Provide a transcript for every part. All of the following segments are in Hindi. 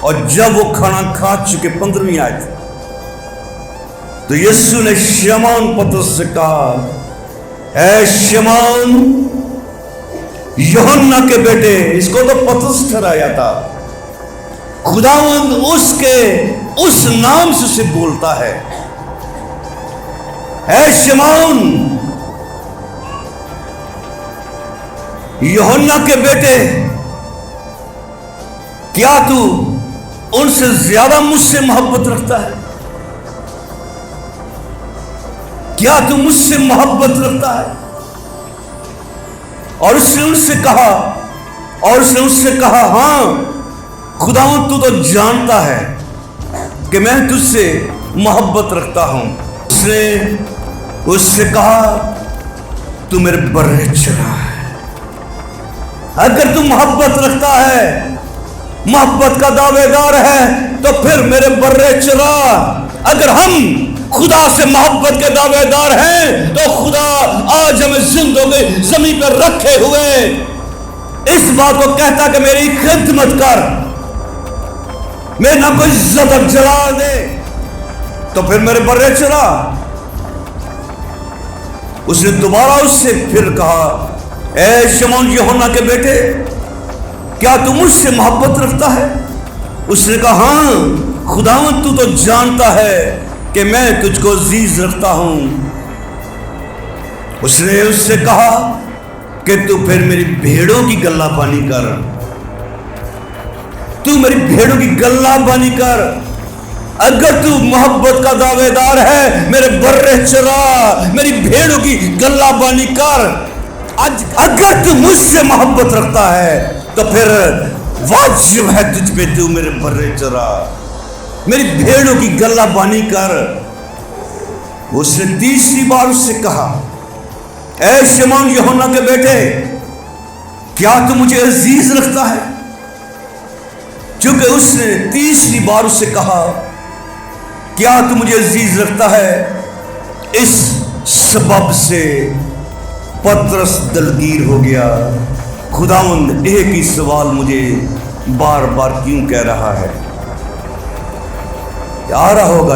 और जब वो खाना खा चुके 15वीं आयत, तो यीशु ने शमौन पतरस से कहा, ऐ शमौन यूहन्ना के बेटे, इसको तो पतरस ठहराया था, खुदावंद उसके उस नाम से उसे बोलता है, ऐ शमौन यूहन्ना के बेटे, क्या तू उनसे ज्यादा मुझसे मोहब्बत रखता है? क्या तू मुझसे मोहब्बत रखता है? और उसने उससे कहा, हां खुदावंद तू तो जानता है कि मैं तुझसे मोहब्बत रखता हूं। उससे कहा, तू मेरे बर्रे चरा है। अगर तू मोहब्बत रखता है, मोहब्बत का दावेदार है, तो फिर मेरे बर्रे चरा। अगर हम खुदा से मोहब्बत के दावेदार हैं, तो खुदा आज हमें जिंदगी जमीन पर रखे हुए इस बात को कहता कि मेरी खिदमत कर, मेरे ना कोई ज़बक जला दे, तो फिर मेरे बर्रे चरा। उसने दोबारा उससे फिर कहा, ऐ शमौन यूहन्ना के बेटे, क्या तू मुझसे मोहब्बत रखता है? उसने कहा, हां खुदावंद तू तो जानता है कि मैं तुझको अजीज रखता हूं। उसने उससे कहा कि तू फिर मेरी भेड़ों की गल्लाबानी कर, तू मेरी भेड़ों की गल्लाबानी कर। अगर तू मोहब्बत का दावेदार है, मेरे बर्रे चरा, मेरी भेड़ों की गल्लाबानी कर। अगर तू मुझसे मोहब्बत रखता है, तो फिर वाजिब है तुझ पे तू मेरे बर्रे चरा, मेरी भेड़ों की गल्लाबानी कर। उसने तीसरी बार उससे कहा, ऐ शमौन यूहन्ना के बेटे, क्या तू मुझे अजीज रखता है? क्योंकि उसने तीसरी बार उससे कहा, क्या तू मुझे अजीज रखता है, इस सबब से पतरस दलगीर हो गया। खुदावंद एक ही सवाल मुझे बार बार क्यों कह रहा है? आ रहा होगा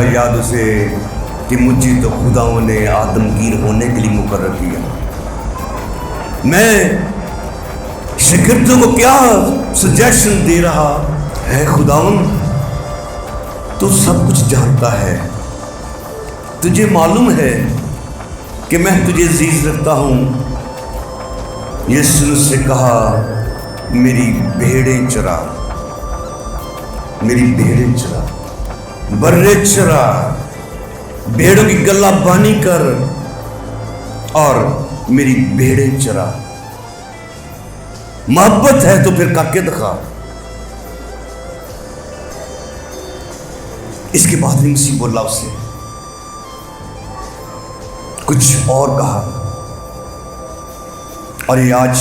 याद उसे कि मुझे तो खुदाओं ने आदमगीर होने के लिए मुकर्रर किया। मैं शागिर्दों को क्या सजेशन दे रहा है? खुदावंद तू सब कुछ जानता है, तुझे मालूम है कि मैं तुझे अजीज रखता हूं। यीशु से कहा, मेरी भेड़ें चरा, मेरी भेड़ें चरा, बर्रे चरा, भेड़ों की गल्लाबानी कर और मेरी भेड़ें चरा। मोहब्बत है तो फिर काके दिखा। इसके बाद मसीह बोला उससे कुछ और कहा, और ये आज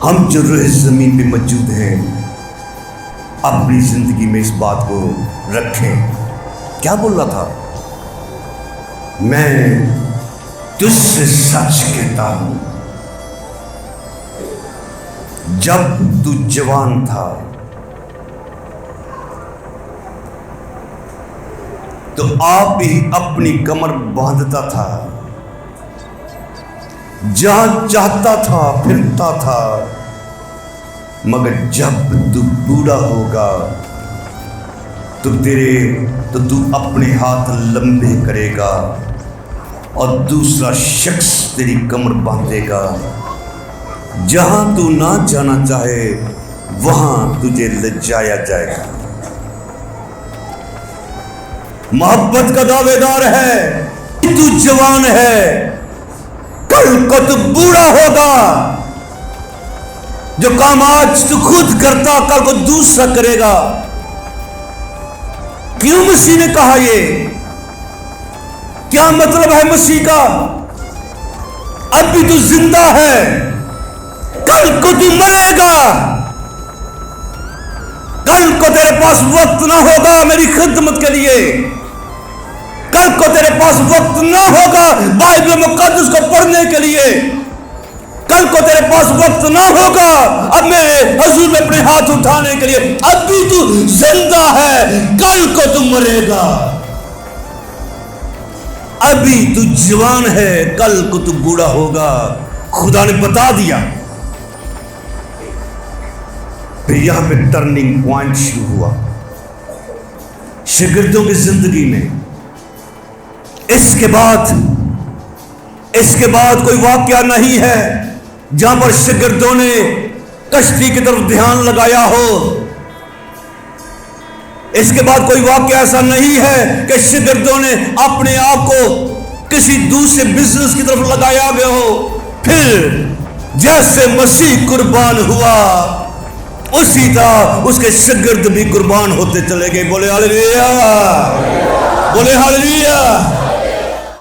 हम जो रूह जमीन पे मौजूद हैं, अपनी जिंदगी में इस बात को रखें। क्या बोल रहा था? मैं तुझसे सच कहता हूं, जब तू जवान था तो आप ही अपनी कमर बांधता था, जहां चाहता था फिरता था, मगर जब तू बूढ़ा होगा तो तू अपने हाथ लंबे करेगा और दूसरा शख्स तेरी कमर बांधेगा। जहां तू ना जाना चाहे वहां तुझे ले जाया जाएगा। मोहब्बत का दावेदार है, तू जवान है, कल को तू बूढ़ा होगा। जो काम आज तू खुद करता, कल को दूसरा करेगा। क्यों मसीह ने कहा ये? क्या मतलब है मसीह का? अभी तू जिंदा है, कल को तू मरेगा। कल को तेरे पास वक्त ना होगा मेरी खिदमत के लिए। कल को तेरे पास वक्त ना होगा बाइबल मुकद्दस को पढ़ने के लिए। कल को तेरे पास वक्त ना होगा। अब मेरे हुजूर में अपने हाथ उठाने के लिए, अभी तू जिंदा है, कल को तू मरेगा। अभी तू जवान है, कल को तू बूढ़ा होगा। खुदा ने बता दिया। फिर यहां पे टर्निंग पॉइंट शुरू हुआ शागिर्दों की जिंदगी में। इसके बाद कोई वाकया नहीं है जहां पर शागिर्दों ने कश्ती की तरफ ध्यान लगाया हो। इसके बाद कोई वाकया ऐसा नहीं है कि शागिर्दों ने अपने आप को किसी दूसरे बिजनेस की तरफ लगाया गया हो। फिर जैसे मसीह कुर्बान हुआ, उसी तरह उसके शागिर्द भी कुर्बान होते चले गए। बोले हालेलुया, बोले हालेलुया।